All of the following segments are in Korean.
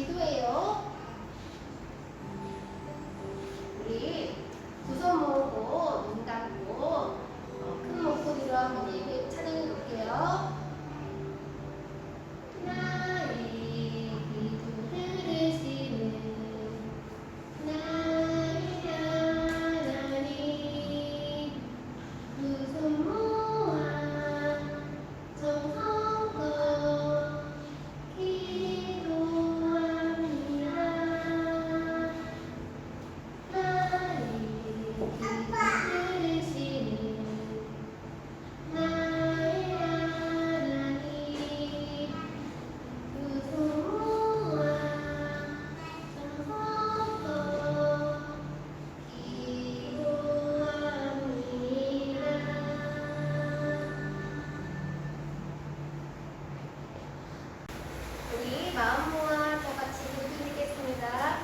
기도해요. 우리 두 손 모으고 눈 감고 큰 목소리로 한번 예배 찬양해 볼게요. 나의 기도 들으시는 나의 하나님, 두 손 모아 정성껏 기도합니다. 나의 기도 들으시는 나의 하나님, 두 손 모아 정성껏 기도합니다. 우리 마음 모아 다 같이 기도드리겠습니다.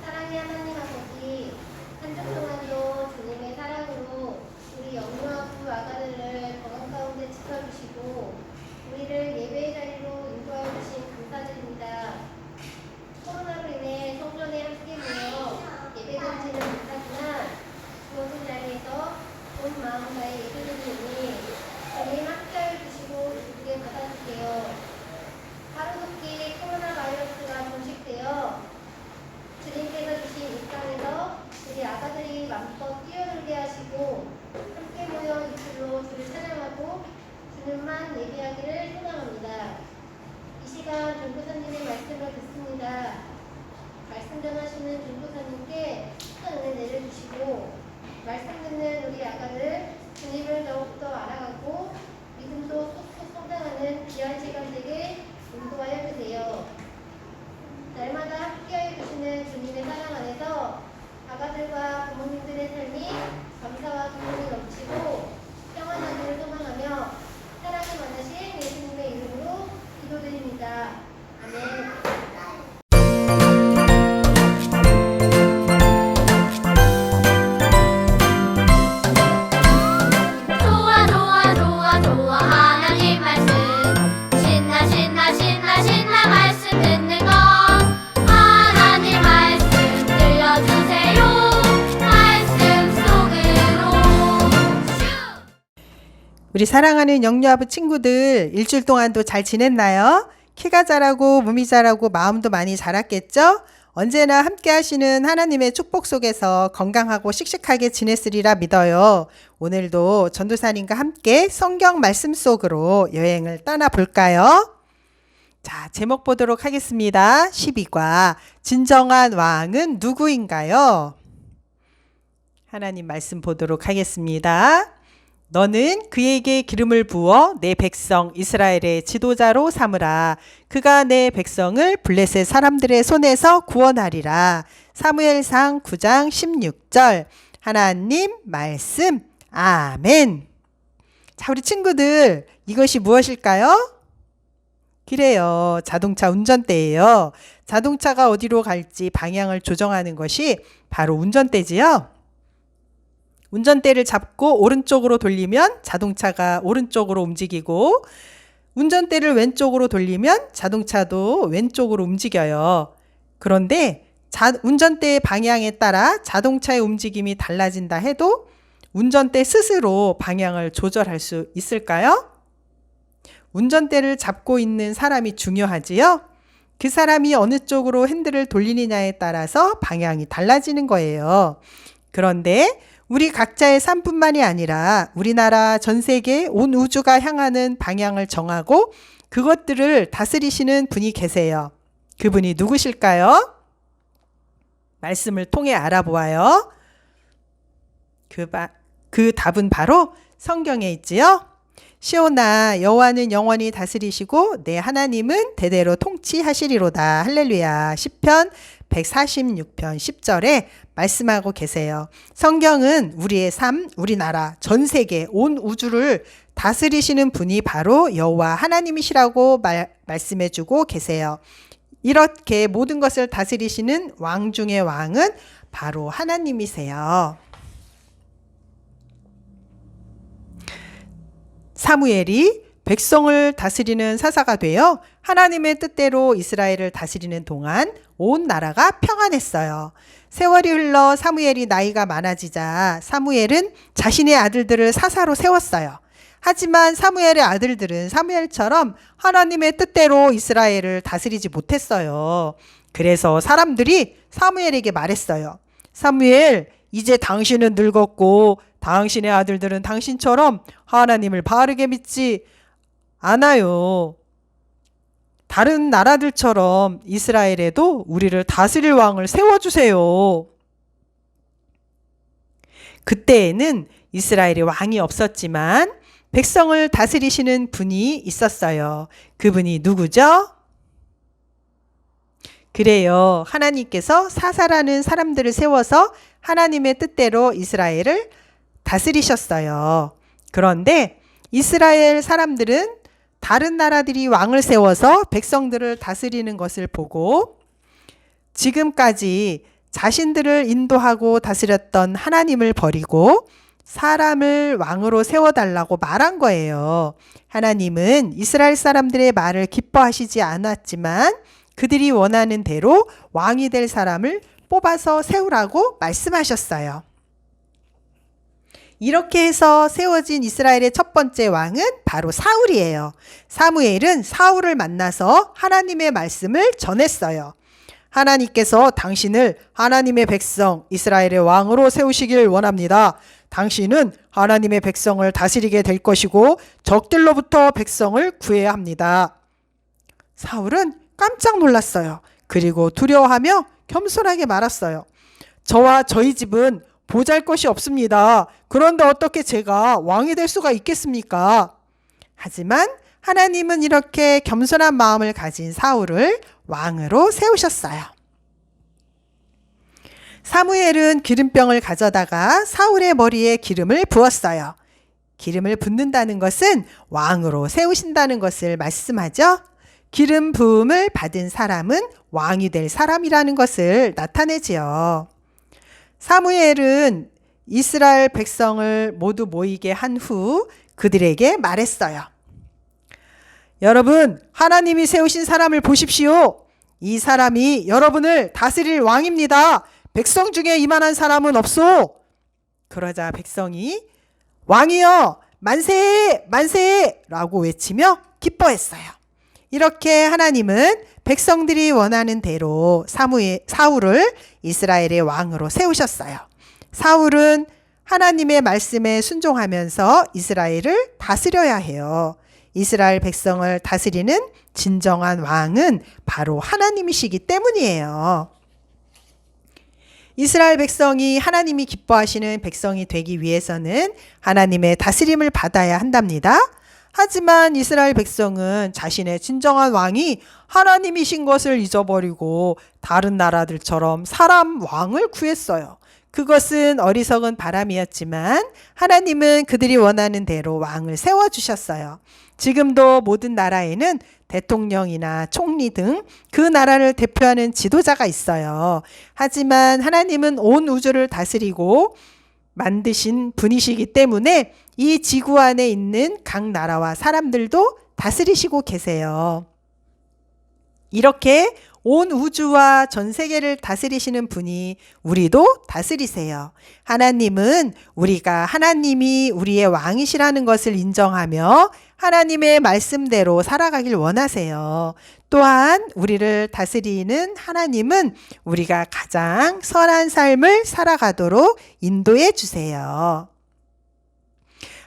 사랑의 하나님 아버지, 한 주 동안도 주님의 사랑으로 우리 영유아부 아가들을 건강 가운데 지켜주시고 우리를 예배의 자리로 인도하여 주신 감사드립니다. 코로나로 인해 성전에 함께 모여 예배드리지는 못하지만 주어진 자리에서 온 마음 다해 예배드리니 주님 함께하여 주시고 기쁘게 받아주세요. 하루속히 코로나 바이러스가 종식되어 주님께서 주신 이 땅에서 우리 아가들이 마음껏 뛰어놀게 하시고 함께 모여 이틀로 주를 찬양하고 주님만 예배하기를 소망합니다. 이 시간 전도사님의 말씀을 듣습니다. 말씀 전하시는 전도사님께 큰 은혜 내려주시고 말씀 듣는 우리 아가들 주님을 더욱더 알아가고 믿음도 쏙쏙 성장하는 귀한 시간 되게 인도하여 주세요. 날마다 함께하여 주시는 주님의 사랑 안에서 아가들과 부모님들의 삶이 감사와 기쁨이 넘치고 평안하기를 소망하며 사랑이 많으신 예수님의 이름으로 기도드립니다. 아멘. 좋아 좋아 좋아 좋아 하나님 말씀 신나 신나 신나 신나 말씀 듣는 거 하나님 말씀 들려주세요 말씀 속으로 슈 우리 사랑하는 영유아부 친구들 일주일 동안도 잘 지냈나요? 키가 자라고 몸이 자라고 마음도 많이 자랐겠죠? 언제나 함께 하시는 하나님의 축복 속에서 건강하고 씩씩하게 지냈으리라 믿어요. 오늘도 전도사님과 함께 성경 말씀 속으로 여행을 떠나볼까요? 자, 제목 보도록 하겠습니다. 12과 진정한 왕은 누구인가요? 하나님 말씀 보도록 하겠습니다. 너는 그에게 기름을 부어 내 백성 이스라엘의 지도자로 삼으라. 그가 내 백성을 블레셋 사람들의 손에서 구원하리라. 사무엘상 9장 16절. 하나님 말씀. 아멘. 자, 우리 친구들, 이것이 무엇일까요? 그래요. 자동차 운전대예요. 자동차가 어디로 갈지 방향을 조정하는 것이 바로 운전대지요. 운전대를 잡고 오른쪽으로 돌리면 자동차가 오른쪽으로 움직이고 운전대를 왼쪽으로 돌리면 자동차도 왼쪽으로 움직여요. 그런데 운전대의 방향에 따라 자동차의 움직임이 달라진다 해도 운전대 스스로 방향을 조절할 수 있을까요? 운전대를 잡고 있는 사람이 중요하지요. 그 사람이 어느 쪽으로 핸들을 돌리느냐에 따라서 방향이 달라지는 거예요. 그런데 우리 각자의 삶뿐만이 아니라 우리나라 전 세계 온 우주가 향하는 방향을 정하고 그것들을 다스리시는 분이 계세요. 그분이 누구실까요? 말씀을 통해 알아보아요. 그 답은 바로 성경에 있지요. 시온아 여호와는 영원히 다스리시고 내 하나님은 대대로 통치하시리로다. 할렐루야. 시편 146편 10절에 말씀하고 계세요. 성경은 우리의 삶, 우리나라, 전 세계, 온 우주를 다스리시는 분이 바로 여호와 하나님이시라고 말씀해주고 계세요. 이렇게 모든 것을 다스리시는 왕 중의 왕은 바로 하나님이세요. 사무엘이 백성을 다스리는 사사가 되어 하나님의 뜻대로 이스라엘을 다스리는 동안 온 나라가 평안했어요. 세월이 흘러 사무엘이 나이가 많아지자 사무엘은 자신의 아들들을 사사로 세웠어요. 하지만 사무엘의 아들들은 사무엘처럼 하나님의 뜻대로 이스라엘을 다스리지 못했어요. 그래서 사람들이 사무엘에게 말했어요. 사무엘, 이제 당신은 늙었고 당신의 아들들은 당신처럼 하나님을 바르게 믿지 않아요. 다른 나라들처럼 이스라엘에도 우리를 다스릴 왕을 세워주세요. 그때에는 이스라엘에 왕이 없었지만 백성을 다스리시는 분이 있었어요. 그분이 누구죠? 그래요. 하나님께서 사사라는 사람들을 세워서 하나님의 뜻대로 이스라엘을 다스리셨어요. 그런데 이스라엘 사람들은 다른 나라들이 왕을 세워서 백성들을 다스리는 것을 보고 지금까지 자신들을 인도하고 다스렸던 하나님을 버리고 사람을 왕으로 세워달라고 말한 거예요. 하나님은 이스라엘 사람들의 말을 기뻐하시지 않았지만 그들이 원하는 대로 왕이 될 사람을 뽑아서 세우라고 말씀하셨어요. 이렇게 해서 세워진 이스라엘의 첫 번째 왕은 바로 사울이에요. 사무엘은 사울을 만나서 하나님의 말씀을 전했어요. 하나님께서 당신을 하나님의 백성 이스라엘의 왕으로 세우시길 원합니다. 당신은 하나님의 백성을 다스리게 될 것이고 적들로부터 백성을 구해야 합니다. 사울은 깜짝 놀랐어요. 그리고 두려워하며 겸손하게 말했어요. 저와 저희 집은 보잘것이 없습니다. 그런데 어떻게 제가 왕이 될 수가 있겠습니까? 하지만 하나님은 이렇게 겸손한 마음을 가진 사울을 왕으로 세우셨어요. 사무엘은 기름병을 가져다가 사울의 머리에 기름을 부었어요. 기름을 붓는다는 것은 왕으로 세우신다는 것을 말씀하죠. 기름 부음을 받은 사람은 왕이 될 사람이라는 것을 나타내지요. 사무엘은 이스라엘 백성을 모두 모이게 한 후 그들에게 말했어요. 여러분, 하나님이 세우신 사람을 보십시오. 이 사람이 여러분을 다스릴 왕입니다. 백성 중에 이만한 사람은 없소. 그러자 백성이 왕이여 만세 만세 라고 외치며 기뻐했어요. 이렇게 하나님은 백성들이 원하는 대로 사울을 이스라엘의 왕으로 세우셨어요. 사울은 하나님의 말씀에 순종하면서 이스라엘을 다스려야 해요. 이스라엘 백성을 다스리는 진정한 왕은 바로 하나님이시기 때문이에요. 이스라엘 백성이 하나님이 기뻐하시는 백성이 되기 위해서는 하나님의 다스림을 받아야 한답니다. 하지만 이스라엘 백성은 자신의 진정한 왕이 하나님이신 것을 잊어버리고 다른 나라들처럼 사람 왕을 구했어요. 그것은 어리석은 바람이었지만 하나님은 그들이 원하는 대로 왕을 세워주셨어요. 지금도 모든 나라에는 대통령이나 총리 등 그 나라를 대표하는 지도자가 있어요. 하지만 하나님은 온 우주를 다스리고 만드신 분이시기 때문에 이 지구 안에 있는 각 나라와 사람들도 다스리시고 계세요. 이렇게 온 우주와 전 세계를 다스리시는 분이 우리도 다스리세요. 하나님은 우리가 하나님이 우리의 왕이시라는 것을 인정하며 하나님의 말씀대로 살아가길 원하세요. 또한 우리를 다스리는 하나님은 우리가 가장 선한 삶을 살아가도록 인도해 주세요.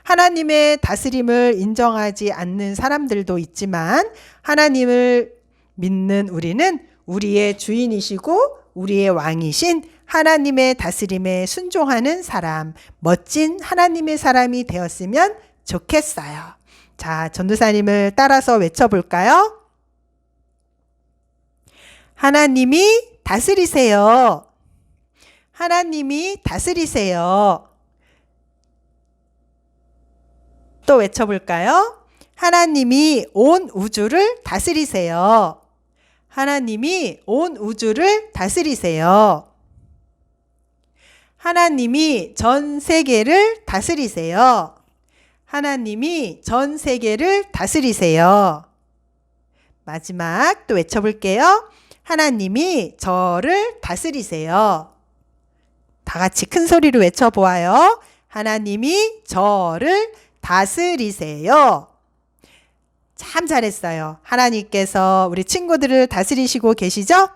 하나님의 다스림을 인정하지 않는 사람들도 있지만 하나님을 믿는 우리는 우리의 주인이시고 우리의 왕이신 하나님의 다스림에 순종하는 사람, 멋진 하나님의 사람이 되었으면 좋겠어요. 자, 전도사님을 따라서 외쳐볼까요? 하나님이 다스리세요. 하나님이 다스리세요. 또 외쳐볼까요? 하나님이 온 우주를 다스리세요. 하나님이 온 우주를 다스리세요. 하나님이 전 세계를 다스리세요. 하나님이 전 세계를 다스리세요. 마지막 또 외쳐볼게요. 하나님이 저를 다스리세요. 다 같이 큰 소리로 외쳐보아요. 하나님이 저를 다스리세요. 참 잘했어요. 하나님께서 우리 친구들을 다스리시고 계시죠?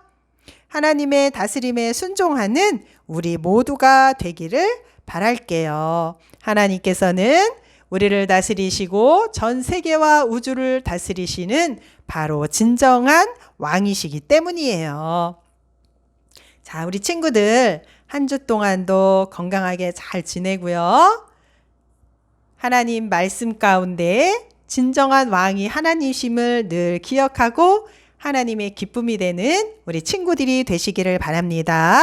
하나님의 다스림에 순종하는 우리 모두가 되기를 바랄게요. 하나님께서는 우리를 다스리시고 전 세계와 우주를 다스리시는 바로 진정한 왕이시기 때문이에요. 자, 우리 친구들 한 주 동안도 건강하게 잘 지내고요. 하나님 말씀 가운데 진정한 왕이 하나님이심을 늘 기억하고 하나님의 기쁨이 되는 우리 친구들이 되시기를 바랍니다.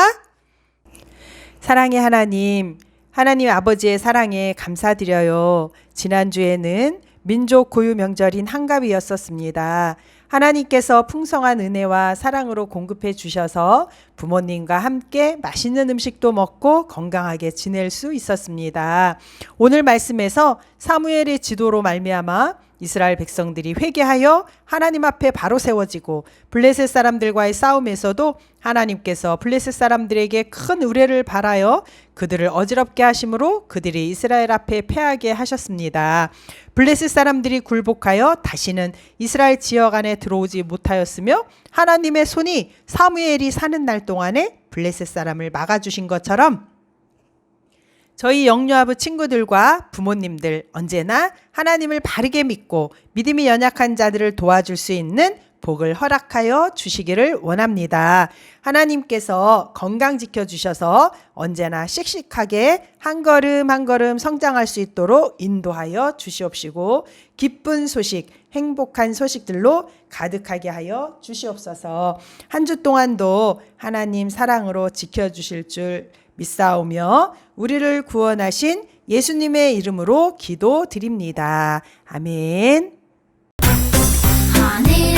사랑의 하나님, 하나님 아버지의 사랑에 감사드려요. 지난주에는 민족 고유 명절인 한가위였었습니다. 하나님께서 풍성한 은혜와 사랑으로 공급해 주셔서 부모님과 함께 맛있는 음식도 먹고 건강하게 지낼 수 있었습니다. 오늘 말씀에서 사무엘의 지도로 말미암아 이스라엘 백성들이 회개하여 하나님 앞에 바로 세워지고 블레셋 사람들과의 싸움에서도 하나님께서 블레셋 사람들에게 큰 의뢰를 바라여 그들을 어지럽게 하심으로 그들이 이스라엘 앞에 패하게 하셨습니다. 블레셋 사람들이 굴복하여 다시는 이스라엘 지역 안에 들어오지 못하였으며 하나님의 손이 사무엘이 사는 날 동안에 블레셋 사람을 막아주신 것처럼 저희 영유아부 친구들과 부모님들 언제나 하나님을 바르게 믿고 믿음이 연약한 자들을 도와줄 수 있는 복을 허락하여 주시기를 원합니다. 하나님께서 건강 지켜주셔서 언제나 씩씩하게 한 걸음 한 걸음 성장할 수 있도록 인도하여 주시옵시고 기쁜 소식, 행복한 소식들로 가득하게 하여 주시옵소서. 한 주 동안도 하나님 사랑으로 지켜주실 줄 믿사오며 우리를 구원하신 예수님의 이름으로 기도드립니다. 아멘. 하늘